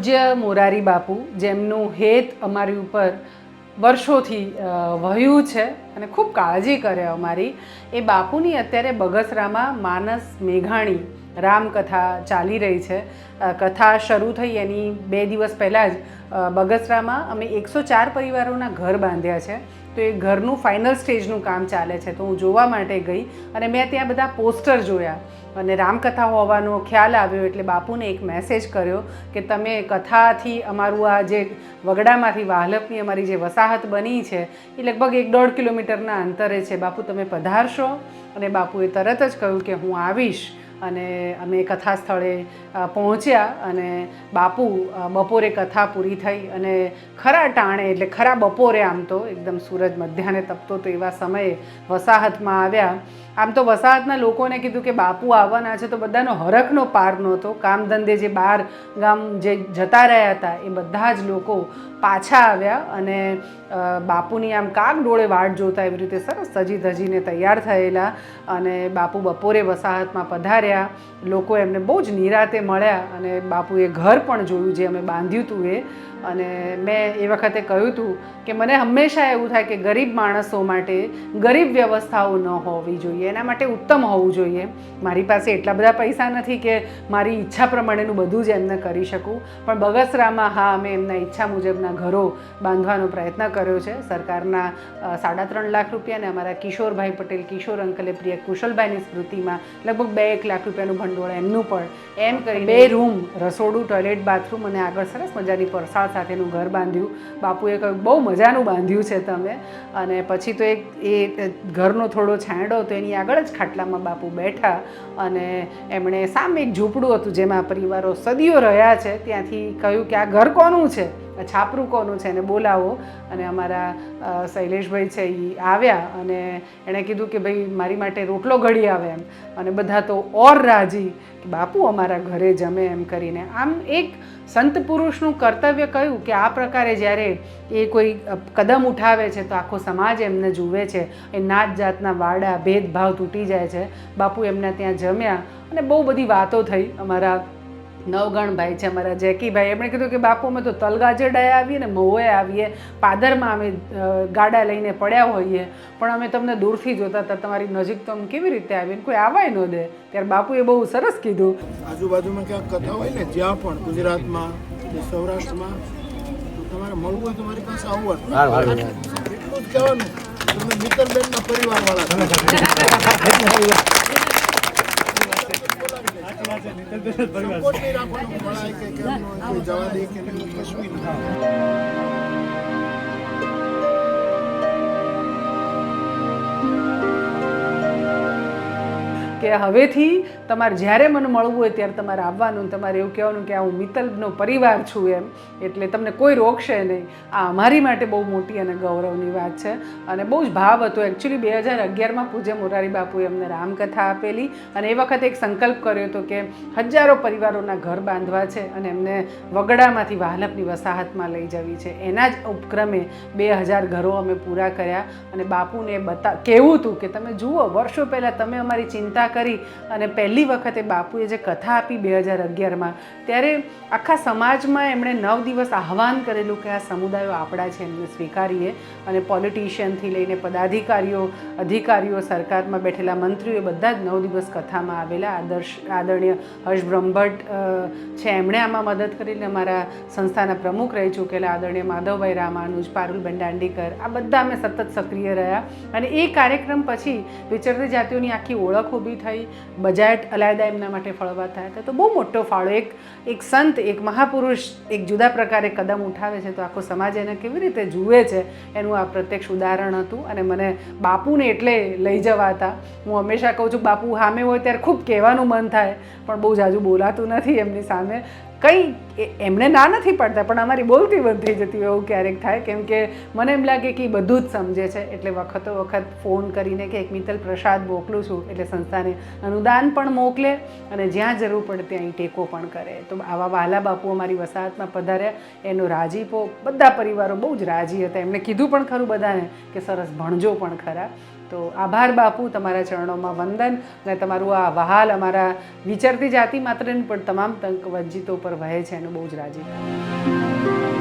પૂજ્ય મોરારી બાપુ જેમનું હેત અમારી ઉપર વર્ષોથી વહ્યું છે અને ખૂબ કાળજી કરે અમારી, એ બાપુની અત્યારે બગસરામાં માનસ મેઘાણી રામકથા ચાલી રહી છે. કથા શરૂ થઈ એની 2 દિવસ પહેલાં જ બગસરામાં અમે 104 પરિવારોના ઘર બાંધ્યા છે. તો એ ઘરનું ફાઇનલ સ્ટેજનું કામ ચાલે છે. તો હું જોવા માટે ગઈ અને મેં ત્યાં બધા પોસ્ટર જોયા અને રામકથા હોવાનો ખ્યાલ આવ્યો એટલે બાપુને એક મેસેજ કર્યો કે તમે કથાથી અમારું આ જે વગડામાંથી વાહલપની અમારી જે વસાહત બની છે એ લગભગ 1-1.5 કિલોમીટરના અંતરે છે. બાપુ તમે પધારશો? અને બાપુએ તરત જ કહ્યું કે હું આવીશ. અને અમે કથા સ્થળે પહોંચ્યા અને બાપુ બપોરે કથા પૂરી થઈ અને ખરા ટાણે એટલે ખરા બપોરે, આમ તો એકદમ સૂરજ મધ્યાહને તપતો તો એવા સમયે વસાહતમાં આવ્યા. આમ તો વસાહતના લોકોને કીધું કે બાપુ આવવાના છે તો બધાનો હરખનો પાર નહોતો. કામ ધંધે જે બહાર ગામ જે જતા રહ્યા હતા એ બધા જ લોકો પાછા આવ્યા અને બાપુની આમ કાગ ડોળે વાટ જોતા એવી રીતે સરસ સજી ધજીને તૈયાર થયેલા. અને બાપુ બપોરે વસાહતમાં પધાર્યા. લોકો એમને બહુ જ નિરાતે મળ્યા અને બાપુએ ઘર પણ જોયું જે અમે બાંધ્યું હતું એ. અને મેં એ વખતે કહ્યું હતું કે મને હંમેશા એવું થાય કે ગરીબ માણસો માટે ગરીબ વ્યવસ્થાઓ ન હોવી જોઈએ, એના માટે ઉત્તમ હોવું જોઈએ. મારી પાસે એટલા બધા પૈસા નથી કે મારી ઈચ્છા પ્રમાણેનું બધું જ એમને કરી શકું, પણ બગસરામાં હા અમે એમના ઈચ્છા મુજબના ઘરો બાંધવાનો પ્રયત્ન કર્યો છે. સરકારના 3.5 લાખ રૂપિયા અને અમારા કિશોરભાઈ પટેલ, કિશોર અંકલે પ્રિય કુશલભાઈની સ્મૃતિમાં લગભગ 2-1 લાખ રૂપિયાનું ભંડોળ એમનું પણ, એમ કરી 2 રૂમ, રસોડું, ટોયલેટ, બાથરૂમ અને આગળ સરસ મજાની પરસાળ સાથેનું ઘર બાંધ્યું. બાપુએ કહ્યું બહુ મજાનું બાંધ્યું છે તમે. અને પછી તો એ ઘરનો થોડો છાંયડો હતો એની આગળ જ ખાટલામાં બાપુ બેઠા અને એમણે સામે એક ઝૂંપડું હતું જેમાં પરિવારો સદીઓ રહ્યા છે. ત્યાંથી કહ્યું કે આ ઘર કોનું છે, છાપરું કોનું છે, એને બોલાવો. અને અમારા શૈલેષભાઈ છે એ આવ્યા અને એણે કીધું કે ભાઈ મારી માટે રોટલો ઘડી આવે એમ. અને બધા તો ઓર રાજી કે બાપુ અમારા ઘરે જમે એમ કરીને. આમ એક સંત પુરુષનું કર્તવ્ય કહ્યું કે આ પ્રકારે જ્યારે એ કોઈ કદમ ઉઠાવે છે તો આખો સમાજ એમને જુએ છે. એ નાત જાતના વાડા ભેદભાવ તૂટી જાય છે. બાપુ એમના ત્યાં જમ્યા અને બહુ બધી વાતો થઈ. અમારા નવગણભાઈ છે, અમારા જેકીભાઈ, એમણે કીધું કે બાપુ અમે તો તલગાજરડાએ આવીએ ને મહુએ આવીએ, પાદરમાં અમે ગાડા લઈને પડ્યા હોઈએ, પણ અમે તમને દૂરથી જોતા હતા, તમારી નજીક તો અમે કેવી રીતે આવીને કોઈ આવાય ન દે. ત્યારે બાપુએ બહુ સરસ કીધું. આજુબાજુમાં ક્યાંક કથા હોય ને જ્યાં પણ ગુજરાતમાં કે સૌરાષ્ટ્રમાં તો તમારે મળવું હોય તમારી પાસે આવવાનું. એટલું જ કહેવાનું તમે મિત્રબેનના પરિવારવાળા સપોર્ટ નહીં રાખવાનું, ભણાય કે કેમનો કોઈ જવા દે કે નહીં, કશું નહીં. કે હવેથી તમારે જ્યારે મને મળવું હોય ત્યારે તમારે આવવાનું, તમારે એવું કહેવાનું કે આ હું મિત્તલનો પરિવાર છું એમ, એટલે તમને કોઈ રોકશે નહીં. આ અમારી માટે બહુ મોટી અને ગૌરવની વાત છે અને બહુ જ ભાવ હતો. એકચ્યુઅલી 2011માં પૂજ્ય મોરારી બાપુએ અમને રામકથા આપેલી અને એ વખતે એક સંકલ્પ કર્યો હતો કે હજારો પરિવારોના ઘર બાંધવા છે અને એમને વગડામાંથી વાહલપની વસાહતમાં લઈ જવી છે. એના જ ઉપક્રમે 2000 ઘરો અમે પૂરા કર્યા અને બાપુને કહેવું હતું કે તમે જુઓ, વર્ષો પહેલાં તમે અમારી ચિંતા કરી અને પહેલી વખતે બાપુએ જે કથા આપી 2011માં, ત્યારે આખા સમાજમાં એમણે 9 દિવસ આહવાન કરેલું કે આ સમુદાયો આપણા છે, એમને સ્વીકારીએ. અને પોલિટિશિયનથી લઈને પદાધિકારીઓ, અધિકારીઓ, સરકારમાં બેઠેલા મંત્રીઓ બધા જ 9 દિવસ કથામાં આવેલા. આદરણીય હર્ષ બ્રહ્મભટ્ટ છે, એમણે આમાં મદદ કરીને અમારા સંસ્થાના પ્રમુખ રહી ચૂકેલા આદરણીય માધવભાઈ રામાનુજ, પારુલબેન દાંડીકર, આ બધા અમે સતત સક્રિય રહ્યા. અને એ કાર્યક્રમ પછી વિચરતી જાતિઓની આખી ઓળખ ઊભી થઈ. બજાટ અલાયદા એમના માટે ફળવા થયા હતા. તો બહુ મોટો ફાળો એક સંત, એક મહાપુરુષ એક જુદા પ્રકારે કદમ ઉઠાવે છે તો આખો સમાજ એને કેવી રીતે જુએ છે એનું આ પ્રત્યક્ષ ઉદાહરણ હતું. અને મને બાપુને એટલે લઈ જવાતા. હું હંમેશા કહું છું બાપુ સામે હોય ત્યારે ખૂબ કહેવાનું મન થાય પણ બહુ જાજુ બોલાતું નથી એમની સામે. કંઈ એમને ના નથી પડતા પણ અમારી બોલતી બંધ થઈ જતી હોય એવું ક્યારેક થાય, કેમ કે મને એમ લાગે કે એ બધું જ સમજે છે. એટલે વખતો વખત ફોન કરીને કે એક મિત્તલ પ્રસાદ મોકલું છું એટલે સંસ્થાને અનુદાન પણ મોકલે અને જ્યાં જરૂર પડે ત્યાં ટેકો પણ કરે. તો આવા વહાલા બાપુ અમારી વસાહતમાં પધાર્યા, એનો રાજીપો, બધા પરિવારો બહુ જ રાજી હતા. એમણે કીધું પણ ખરું બધાને કે સરસ ભણજો પણ ખરા. તો આભાર બાપુ, તમારા ચરણોમાં વંદન, અને તમારું આ વહાલ અમારા વિચરતી જાતિ માત્ર નહીં પણ તમામ તક વંચિતો પર વહે છે એનું બહુ જ રાજી.